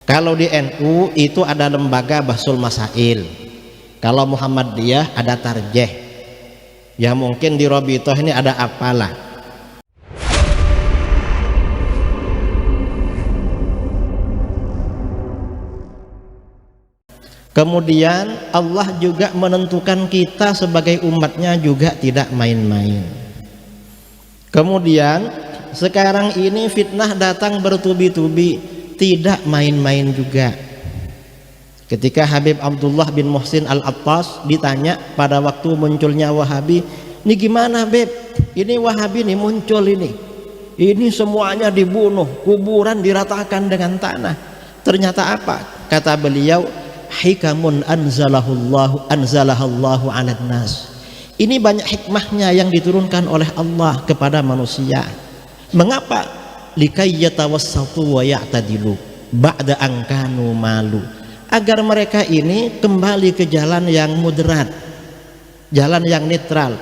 Kalau di NU itu ada lembaga Bahsul Masail. Kalau Muhammadiyah ada tarjeh. Ya mungkin di Robitoh ini ada apalah. Kemudian Allah juga menentukan kita sebagai umatnya juga tidak main-main. Kemudian sekarang ini fitnah datang bertubi-tubi, tidak main-main juga. Ketika Habib Abdullah bin Muhsin Al-Attas ditanya pada waktu munculnya Wahabi, ini gimana Beb? Ini Wahabi nih muncul ini semuanya dibunuh, kuburan diratakan dengan tanah. Ternyata apa? Kata beliau, hikamun anzalahallahu 'alan nas. Ini banyak hikmahnya yang diturunkan oleh Allah kepada manusia. Mengapa? Likai yatawassatu wa ya'tadilu ba'da an kanu malu. Agar mereka ini kembali ke jalan yang moderat, jalan yang netral,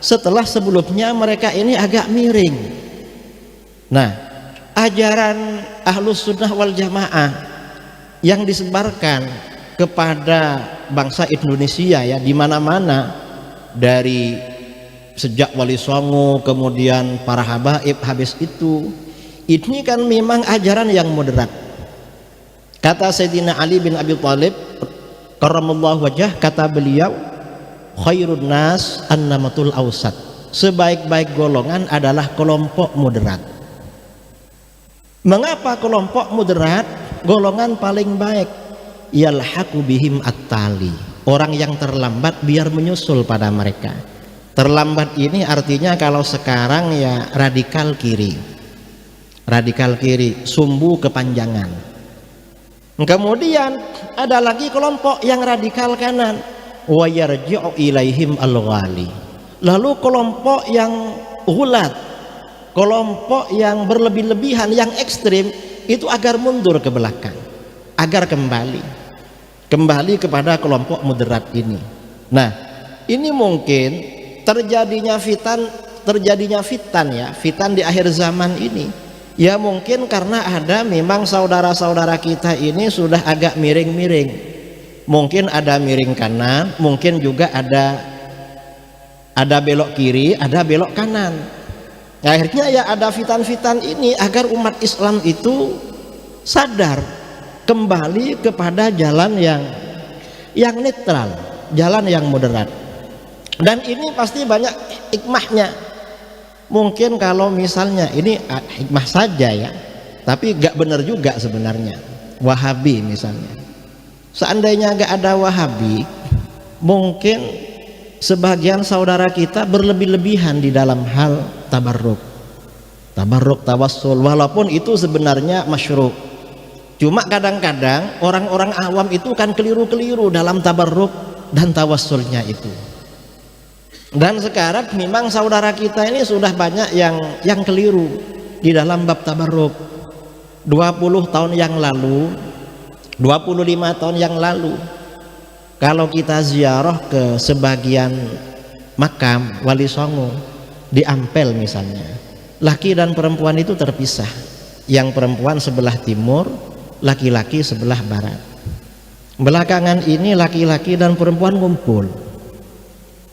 setelah sebelumnya mereka ini agak miring. Nah, ajaran Ahlus Sunnah wal Jamaah yang disebarkan kepada bangsa Indonesia ya di mana-mana, dari sejak Wali Songo kemudian para habaib habis itu, ini kan memang ajaran yang moderat. Kata Sayyidina Ali bin Abi Thalib karramallahu wajah, kata beliau, khairun nas annamatul awsat. Sebaik-baik golongan adalah kelompok moderat. Mengapa kelompok moderat golongan paling baik? Yalhaqu bihim at-tali. Orang yang terlambat biar menyusul pada mereka. Terlambat ini artinya kalau sekarang ya radikal kiri. Radikal kiri, sumbu kepanjangan. Kemudian ada lagi kelompok yang radikal kanan, wa yarji'u ilaihim al-ghali. Lalu kelompok yang ghulat, kelompok yang berlebih-lebihan, yang ekstrim, itu agar mundur ke belakang, agar kembali kepada kelompok moderat ini. Nah, ini mungkin terjadinya fitan ya, fitan di akhir zaman ini. Ya mungkin karena ada memang saudara-saudara kita ini sudah agak miring-miring. Mungkin ada miring kanan, mungkin juga ada belok kiri, ada belok kanan. Akhirnya ya ada fitan-fitan ini agar umat Islam itu sadar kembali kepada jalan yang netral, jalan yang moderat. Dan ini pasti banyak hikmahnya. Mungkin kalau misalnya ini hikmah saja ya, tapi gak benar juga sebenarnya. Wahabi misalnya, seandainya gak ada Wahabi, mungkin sebagian saudara kita berlebih-lebihan di dalam hal tabarruk, tawassul, walaupun itu sebenarnya masyru'. Cuma kadang-kadang orang-orang awam itu kan keliru-keliru dalam tabarruk dan tawassulnya itu. Dan sekarang memang saudara kita ini sudah banyak yang keliru di dalam bab tabarruk. 20 tahun yang lalu, 25 tahun yang lalu, kalau kita ziarah ke sebagian makam Wali Songo di Ampel misalnya, laki dan perempuan itu terpisah. Yang perempuan sebelah timur, laki-laki sebelah barat. Belakangan ini laki-laki dan perempuan ngumpul.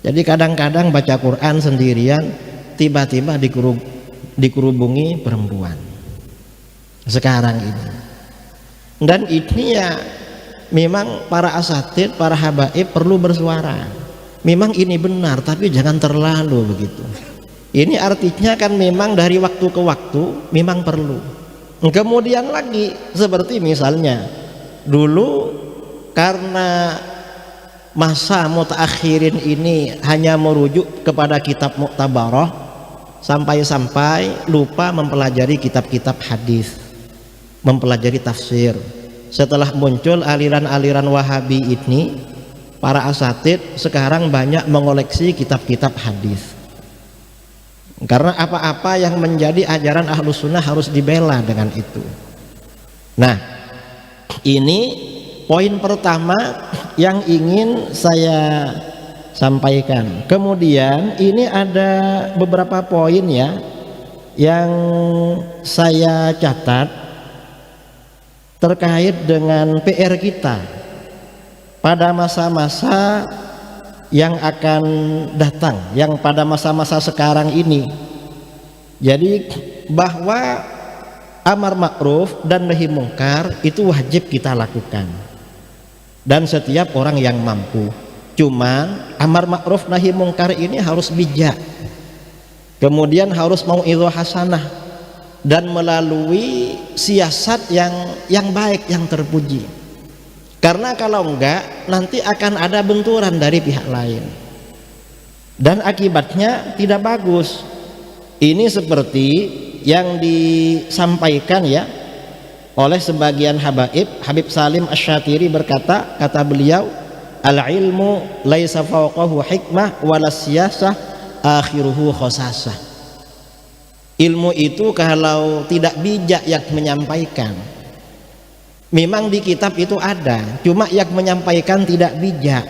Jadi kadang-kadang baca Quran sendirian, tiba-tiba dikerubungi perempuan sekarang ini. Dan ini ya memang para asatid, para habaib perlu bersuara. Memang ini benar, tapi jangan terlalu begitu. Ini artinya kan memang dari waktu ke waktu memang perlu. Kemudian lagi seperti misalnya dulu karena masa mutaakhirin ini hanya merujuk kepada kitab Mu'tabarah, sampai-sampai lupa mempelajari kitab-kitab hadis, mempelajari tafsir. Setelah muncul aliran-aliran Wahabi ini, para asatid sekarang banyak mengoleksi kitab-kitab hadis. Karena apa-apa yang menjadi ajaran Ahlus Sunnah harus dibela dengan itu. Nah, ini poin pertama yang ingin saya sampaikan. Kemudian ini ada beberapa poin ya yang saya catat terkait dengan PR kita pada masa-masa yang akan datang, yang pada masa-masa sekarang ini. Jadi bahwa amar ma'ruf dan nahi mungkar itu wajib kita lakukan, dan setiap orang yang mampu. Cuman amar ma'ruf nahi mungkar ini harus bijak, kemudian harus mau'izah hasanah, dan melalui siasat yang baik, yang terpuji. Karena kalau enggak, nanti akan ada benturan dari pihak lain dan akibatnya tidak bagus. Ini seperti yang disampaikan ya oleh sebagian habaib. Habib Salim Asy-Syatiri berkata, kata beliau, al-ilmu laisa fawqahu hikmah walas siyasah akhiruhu khosasah. Ilmu itu kalau tidak bijak yang menyampaikan, memang di kitab itu ada, cuma yang menyampaikan tidak bijak,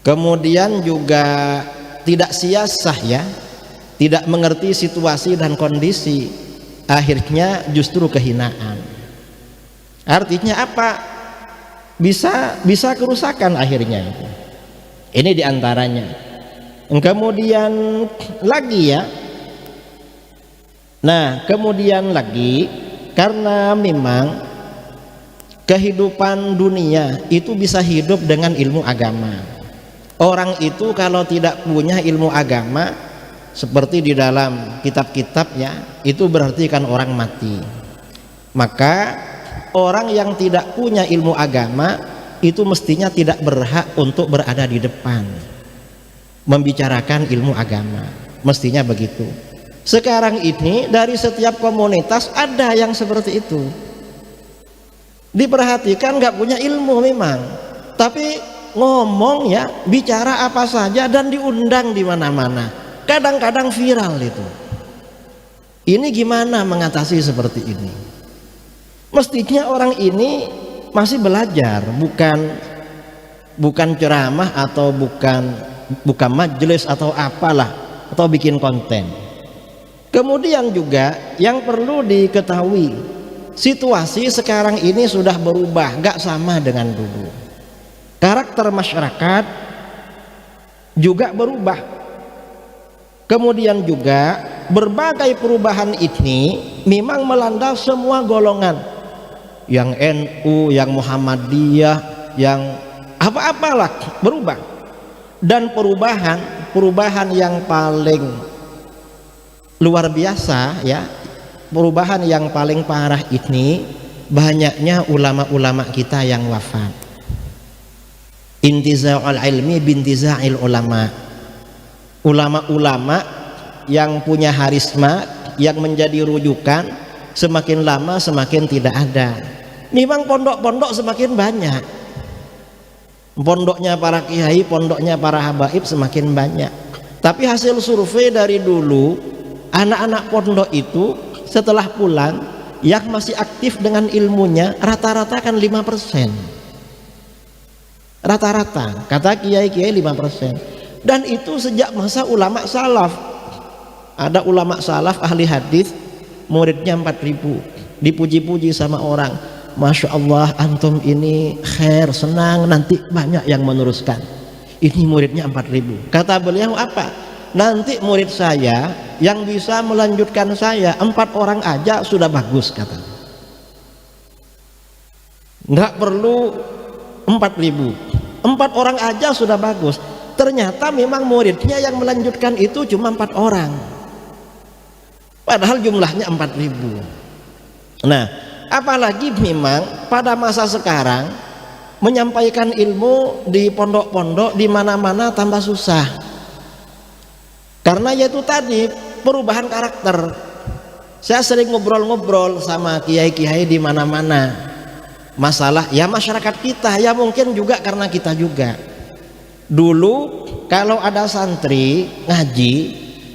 kemudian juga tidak siasah ya, tidak mengerti situasi dan kondisi, akhirnya justru kehinaan. Artinya apa? Bisa kerusakan akhirnya itu. Ini diantaranya. Kemudian lagi ya, nah kemudian lagi, karena memang kehidupan dunia itu bisa hidup dengan ilmu agama. Orang itu kalau tidak punya ilmu agama, seperti di dalam kitab-kitabnya, itu berarti kan orang mati. Maka orang yang tidak punya ilmu agama itu mestinya tidak berhak untuk berada di depan membicarakan ilmu agama, mestinya begitu. Sekarang ini dari setiap komunitas ada yang seperti itu. Diperhatikan nggak punya ilmu memang, tapi ngomong ya, bicara apa saja dan diundang di mana-mana. Kadang-kadang viral itu. Ini gimana mengatasi seperti ini? Mestinya orang ini masih belajar, bukan ceramah atau bukan majelis atau apalah, atau bikin konten. Kemudian juga yang perlu diketahui, situasi sekarang ini sudah berubah, gak sama dengan dulu. Karakter masyarakat juga berubah. Kemudian juga berbagai perubahan ini memang melanda semua golongan, yang NU, yang Muhammadiyah, yang apa-apalah berubah. Dan perubahan yang paling luar biasa ya, perubahan yang paling parah ini banyaknya ulama-ulama kita yang wafat. Intiza'ul ilmi bintiza'il ulama. Ulama-ulama yang punya harisma, yang menjadi rujukan, semakin lama semakin tidak ada. Memang pondok-pondok semakin banyak, pondoknya para kiai, pondoknya para habaib semakin banyak. Tapi hasil survei dari dulu, anak-anak pondok itu setelah pulang yang masih aktif dengan ilmunya rata-rata kan 5%. Rata-rata kata kiai-kiai 5%. Dan itu sejak masa ulama salaf. Ada ulama salaf ahli hadis, muridnya 4.000, dipuji-puji sama orang, Masya Allah antum ini khair, senang, nanti banyak yang meneruskan. Ini muridnya 4.000. Kata beliau apa? Nanti murid saya yang bisa melanjutkan saya 4 orang aja sudah bagus, kata. Nggak perlu 4.000, 4 orang aja sudah bagus. Ternyata memang muridnya yang melanjutkan itu cuma 4 orang, padahal jumlahnya 4.000. Nah, apalagi memang pada masa sekarang menyampaikan ilmu di pondok-pondok di mana-mana tambah susah, karena yaitu tadi perubahan karakter. Saya sering ngobrol-ngobrol sama kiai-kiai di mana-mana, masalah ya masyarakat kita, ya mungkin juga karena kita juga. Dulu kalau ada santri ngaji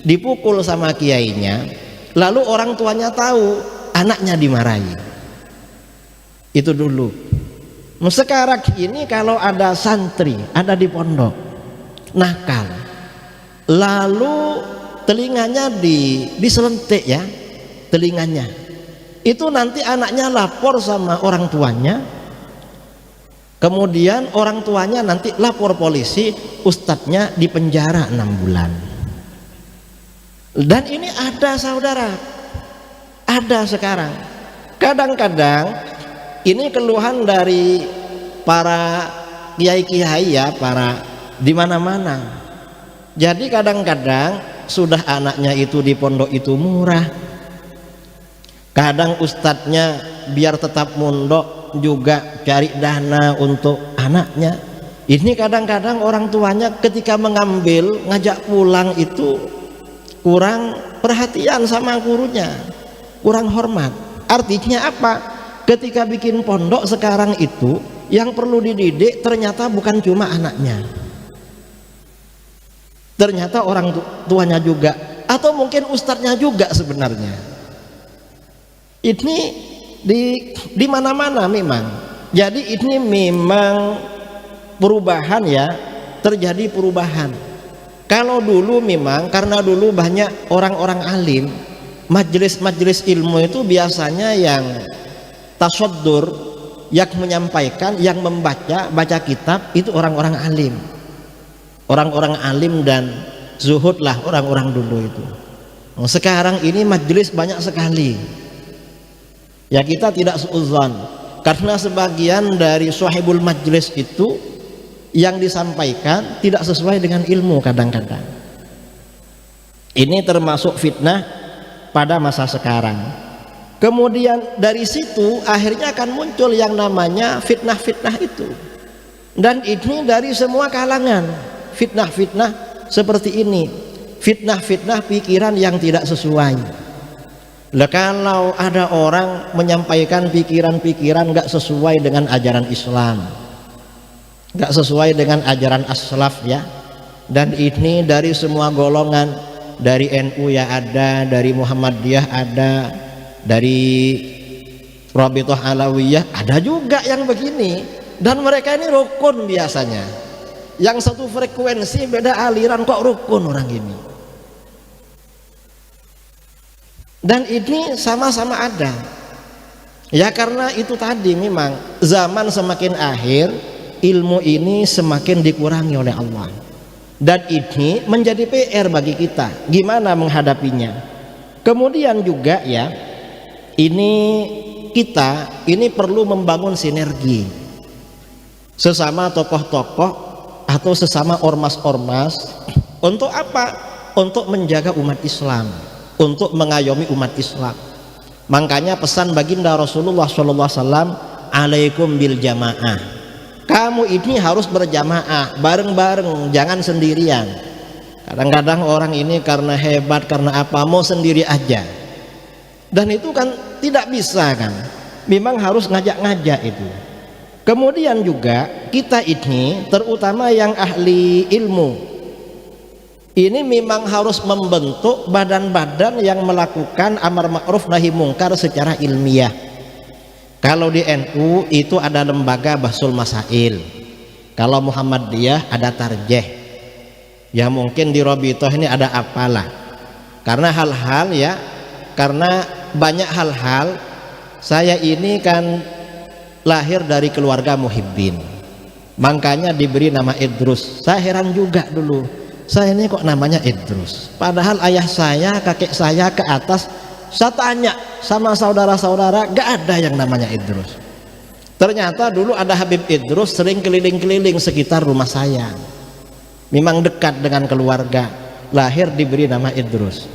dipukul sama kiainya, lalu orang tuanya tahu, anaknya dimarahi. Itu dulu. Sekarang ini kalau ada santri ada di pondok nakal, lalu telinganya diselentik ya, telinganya itu nanti anaknya lapor sama orang tuanya, kemudian orang tuanya nanti lapor polisi, ustadznya dipenjara 6 bulan. Dan ini ada saudara, ada sekarang. Kadang-kadang ini keluhan dari para kiai-kiai ya, para di mana-mana. Jadi kadang-kadang sudah anaknya itu di pondok itu murah, kadang ustadznya biar tetap mondok juga cari dana untuk anaknya. Ini kadang-kadang orang tuanya ketika mengambil ngajak pulang itu kurang perhatian sama gurunya, kurang hormat. Artinya apa? Ketika bikin pondok sekarang itu yang perlu dididik ternyata bukan cuma anaknya, ternyata orang tuanya juga, atau mungkin ustadznya juga sebenarnya. Ini di mana-mana memang. Jadi ini memang perubahan ya, terjadi perubahan. Kalau dulu memang karena dulu banyak orang-orang alim, majelis-majelis ilmu itu biasanya yang tasaddur, yang menyampaikan, yang baca kitab itu orang-orang alim. Orang-orang alim dan zuhud lah orang-orang dulu itu. Sekarang ini majelis banyak sekali. Ya kita tidak suudzon, karena sebagian dari sahibul majelis itu yang disampaikan tidak sesuai dengan ilmu kadang-kadang. Ini termasuk fitnah pada masa sekarang. Kemudian dari situ akhirnya akan muncul yang namanya fitnah-fitnah itu. Dan ini dari semua kalangan. Fitnah-fitnah seperti ini, fitnah-fitnah pikiran yang tidak sesuai. Lah kalau ada orang menyampaikan pikiran-pikiran nggak sesuai dengan ajaran Islam, nggak sesuai dengan ajaran as-salaf ya, dan ini dari semua golongan, dari NU ya ada, dari Muhammadiyah ada, dari Rabithah Alawiyah ada juga yang begini. Dan mereka ini rukun biasanya, yang satu frekuensi beda aliran kok rukun orang ini. Dan ini sama-sama ada ya, karena itu tadi memang zaman semakin akhir ilmu ini semakin dikurangi oleh Allah, dan ini menjadi PR bagi kita gimana menghadapinya. Kemudian juga ya, ini kita ini perlu membangun sinergi sesama tokoh-tokoh atau sesama ormas-ormas. Untuk apa? Untuk menjaga umat Islam, untuk mengayomi umat Islam. Makanya pesan baginda Rasulullah SAW, alaikum bil jamaah, kamu ini harus berjamaah, bareng-bareng, jangan sendirian. Kadang-kadang orang ini karena hebat, karena apa, mau sendiri aja, dan itu kan tidak bisa kan, memang harus ngajak-ngajak itu. Kemudian juga kita ini terutama yang ahli ilmu ini memang harus membentuk badan-badan yang melakukan amar ma'ruf nahi mungkar secara ilmiah. Kalau di NU itu ada lembaga Bahsul Masail, kalau Muhammadiyah ada tarjeh, ya mungkin di Rabithah ini ada apalah. Karena hal-hal ya, karena banyak hal-hal, saya ini kan lahir dari keluarga muhibbin, makanya diberi nama Idrus. Saya heran juga dulu, saya ini kok namanya Idrus, padahal ayah saya, kakek saya ke atas, saya tanya sama saudara-saudara, gak ada yang namanya Idrus. Ternyata dulu ada Habib Idrus sering keliling-keliling sekitar rumah saya, memang dekat dengan keluarga, lahir diberi nama Idrus.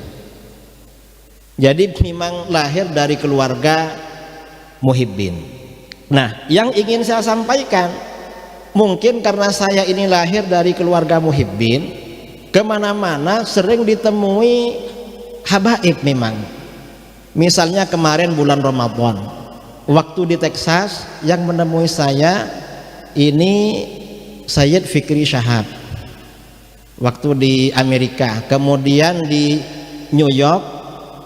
Jadi memang lahir dari keluarga muhibbin. Nah, yang ingin saya sampaikan, mungkin karena saya ini lahir dari keluarga muhibbin, kemana-mana sering ditemui habaib memang. Misalnya kemarin bulan Ramadan, waktu di Texas yang menemui saya ini Sayyid Fikri Syahab, waktu di Amerika. Kemudian di New York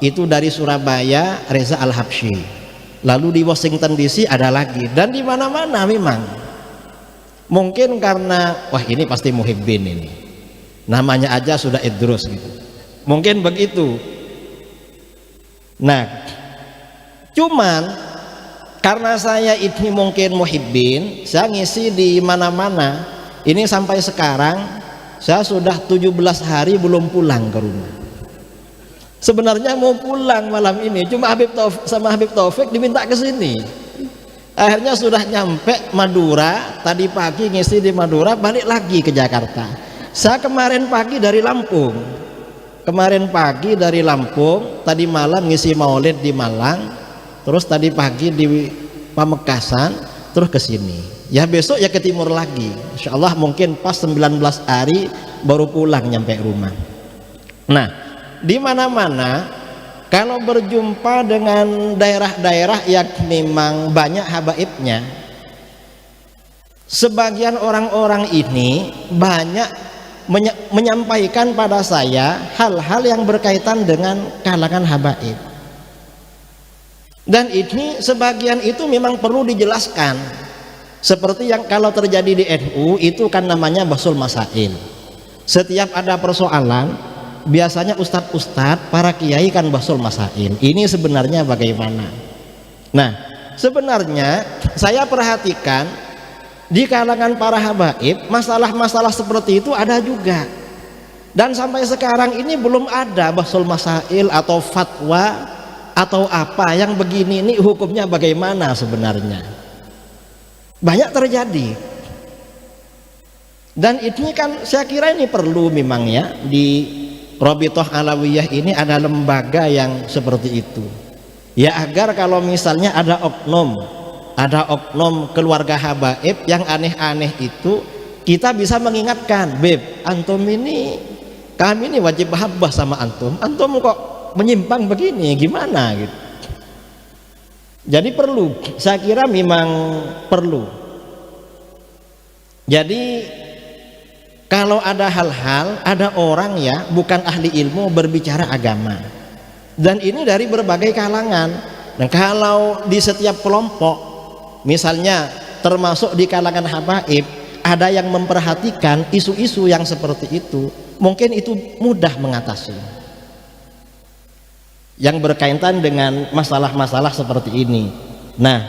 itu dari Surabaya Reza Al-Habsyi, lalu di Washington DC ada lagi, dan di mana-mana memang. Mungkin karena wah ini pasti muhibbin ini, namanya aja sudah Idrus gitu, mungkin begitu. Nah, Cuman karena saya ini mungkin muhibbin, saya ngisi di mana-mana. Ini sampai sekarang saya sudah 17 hari belum pulang ke rumah. Sebenarnya mau pulang malam ini, cuma Habib Taufik diminta ke sini. Akhirnya sudah nyampe Madura, tadi pagi ngisi di Madura, balik lagi ke Jakarta. Saya kemarin pagi dari Lampung. Tadi malam ngisi Maulid di Malang, terus tadi pagi di Pamekasan, terus ke sini. Ya besok ya ke timur lagi. Insya Allah mungkin pas 19 hari baru pulang nyampe rumah. Nah, di mana-mana kalau berjumpa dengan daerah-daerah yang memang banyak habaibnya, sebagian orang-orang ini banyak menyampaikan pada saya hal-hal yang berkaitan dengan kalangan habaib. Dan ini sebagian itu memang perlu dijelaskan. Seperti yang kalau terjadi di NU itu kan namanya bahsul masail. Setiap ada persoalan, biasanya ustadz-ustadz, para kiai kan bahsul masail. Ini sebenarnya bagaimana? Nah, sebenarnya saya perhatikan di kalangan para habaib masalah-masalah seperti itu ada juga. Dan sampai sekarang ini belum ada bahsul masail atau fatwa atau apa yang begini ini hukumnya bagaimana sebenarnya. Banyak terjadi. Dan ini kan saya kira ini perlu memang ya, di Rabithah Alawiyah ini ada lembaga yang seperti itu. Ya agar kalau misalnya ada oknum keluarga habaib yang aneh-aneh itu, kita bisa mengingatkan, Beb, antum ini, kami ini wajib mahabbah sama antum kok menyimpang begini, gimana gitu. Jadi perlu, saya kira memang perlu. Jadi kalau ada hal-hal, ada orang ya bukan ahli ilmu berbicara agama, dan ini dari berbagai kalangan. Dan kalau di setiap kelompok, misalnya termasuk di kalangan habaib, ada yang memperhatikan isu-isu yang seperti itu, mungkin itu mudah mengatasi yang berkaitan dengan masalah-masalah seperti ini. Nah,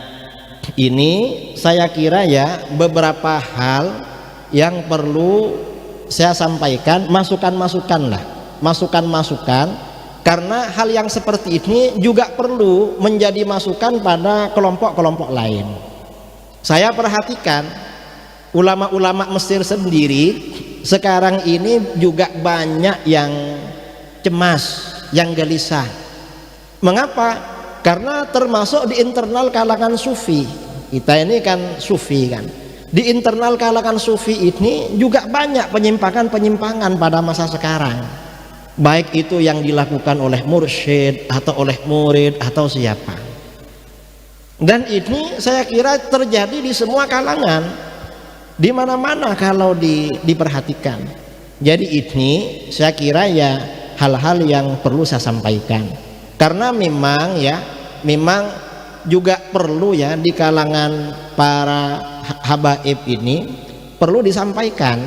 ini saya kira ya beberapa hal yang perlu saya sampaikan, masukan-masukan, karena hal yang seperti ini juga perlu menjadi masukan pada kelompok-kelompok lain. Saya perhatikan ulama-ulama Mesir sendiri sekarang ini juga banyak yang cemas, yang gelisah. Mengapa? Karena termasuk di internal kalangan sufi. Kita ini kan sufi kan. Di internal kalangan sufi ini juga banyak penyimpangan-penyimpangan pada masa sekarang. Baik itu yang dilakukan oleh mursyid atau oleh murid atau siapa. Dan ini saya kira terjadi di semua kalangan, di mana-mana kalau diperhatikan. Jadi ini saya kira ya hal-hal yang perlu saya sampaikan. Karena memang juga perlu ya di kalangan para habaib ini perlu disampaikan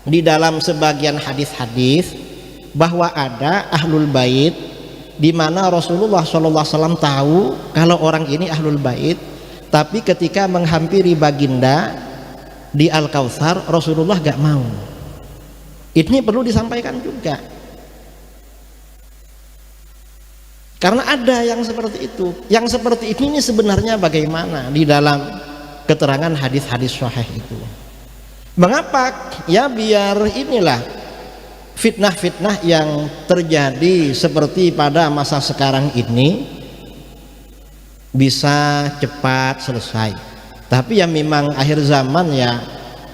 di dalam sebagian hadis-hadis bahwa ada ahlul bait, di mana Rasulullah SAW tahu kalau orang ini ahlul bait, tapi ketika menghampiri baginda di Al-Kautsar Rasulullah gak mau. Ini perlu disampaikan juga, karena ada yang seperti itu. Yang seperti ini sebenarnya bagaimana di dalam keterangan hadis-hadis sahih itu. Mengapa? Ya biar inilah fitnah-fitnah yang terjadi seperti pada masa sekarang ini bisa cepat selesai. Tapi ya memang akhir zaman ya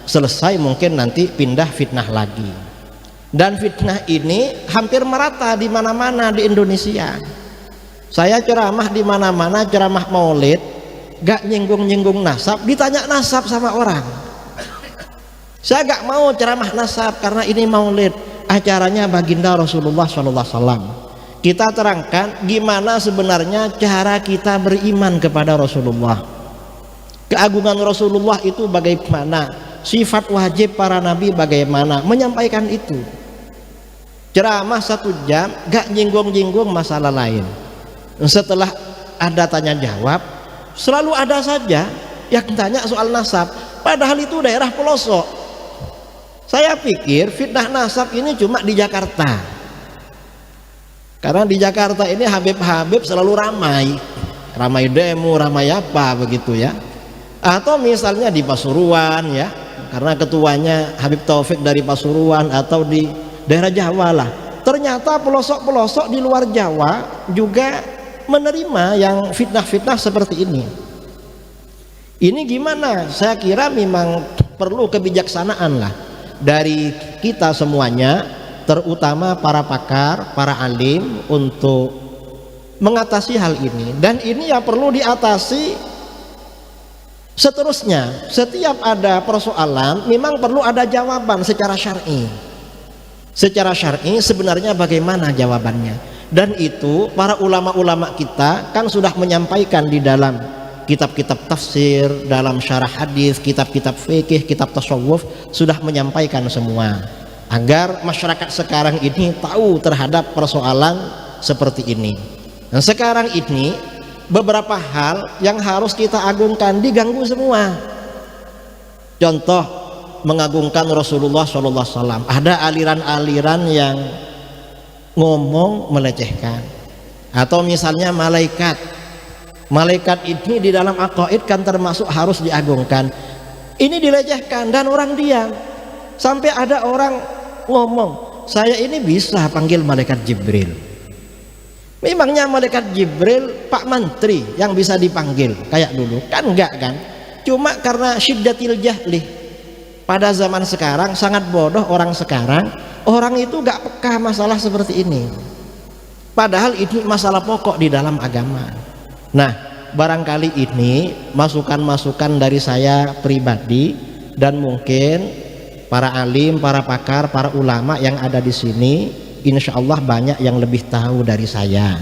selesai, mungkin nanti pindah fitnah lagi. Dan fitnah ini hampir merata di mana-mana di Indonesia. Saya ceramah di mana-mana, ceramah maulid, gak nyinggung-nyinggung nasab, ditanya nasab sama orang. Saya gak mau ceramah nasab karena ini maulid, acaranya baginda Rasulullah SAW. Kita terangkan gimana sebenarnya cara kita beriman kepada Rasulullah. Keagungan Rasulullah itu bagaimana, sifat wajib para nabi bagaimana, menyampaikan itu. Ceramah 1 jam, gak nyinggung-nyinggung masalah lain. Setelah ada tanya jawab, selalu ada saja yang tanya soal nasab, padahal itu daerah pelosok. Saya pikir fitnah nasab ini cuma di Jakarta, karena di Jakarta ini Habib-habib selalu ramai demo, ramai apa begitu ya. Atau misalnya di Pasuruan ya, karena ketuanya Habib Taufik dari Pasuruan, atau di daerah Jawa lah. Ternyata pelosok-pelosok di luar Jawa juga menerima yang fitnah-fitnah seperti ini. Ini gimana? Saya kira memang perlu kebijaksanaan lah dari kita semuanya, terutama para pakar, para alim, untuk mengatasi hal ini. Dan ini ya perlu diatasi seterusnya. Setiap ada persoalan memang perlu ada jawaban secara syar'i. Secara syar'i sebenarnya bagaimana jawabannya? Dan itu para ulama-ulama kita kan sudah menyampaikan di dalam kitab-kitab tafsir, dalam syarah hadis, kitab-kitab fikih, kitab tasawuf, sudah menyampaikan semua, agar masyarakat sekarang ini tahu terhadap persoalan seperti ini. Dan sekarang ini beberapa hal yang harus kita agungkan diganggu semua. Contoh, mengagungkan Rasulullah SAW. Ada aliran-aliran yang ngomong melecehkan. Atau misalnya malaikat ini di dalam aqaid kan termasuk harus diagungkan. Ini dilecehkan dan orang diam. Sampai ada orang ngomong, saya ini bisa panggil malaikat Jibril. Memangnya malaikat Jibril Pak Menteri yang bisa dipanggil kayak dulu? Kan enggak kan? Cuma karena syiddatil jahli. Pada zaman sekarang sangat bodoh orang sekarang. Orang itu gak peka masalah seperti ini. Padahal ini masalah pokok di dalam agama. Nah, barangkali ini masukan-masukan dari saya pribadi, dan mungkin para alim, para pakar, para ulama yang ada di sini, insya Allah banyak yang lebih tahu dari saya.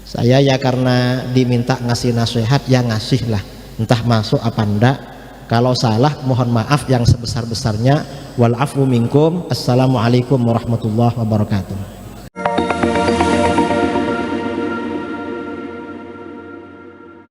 Saya ya karena diminta ngasih nasihat ya ngasih lah, entah masuk apa enggak. Kalau salah mohon maaf yang sebesar-besarnya. Wal afu minkum. Assalamualaikum warahmatullahi wabarakatuh.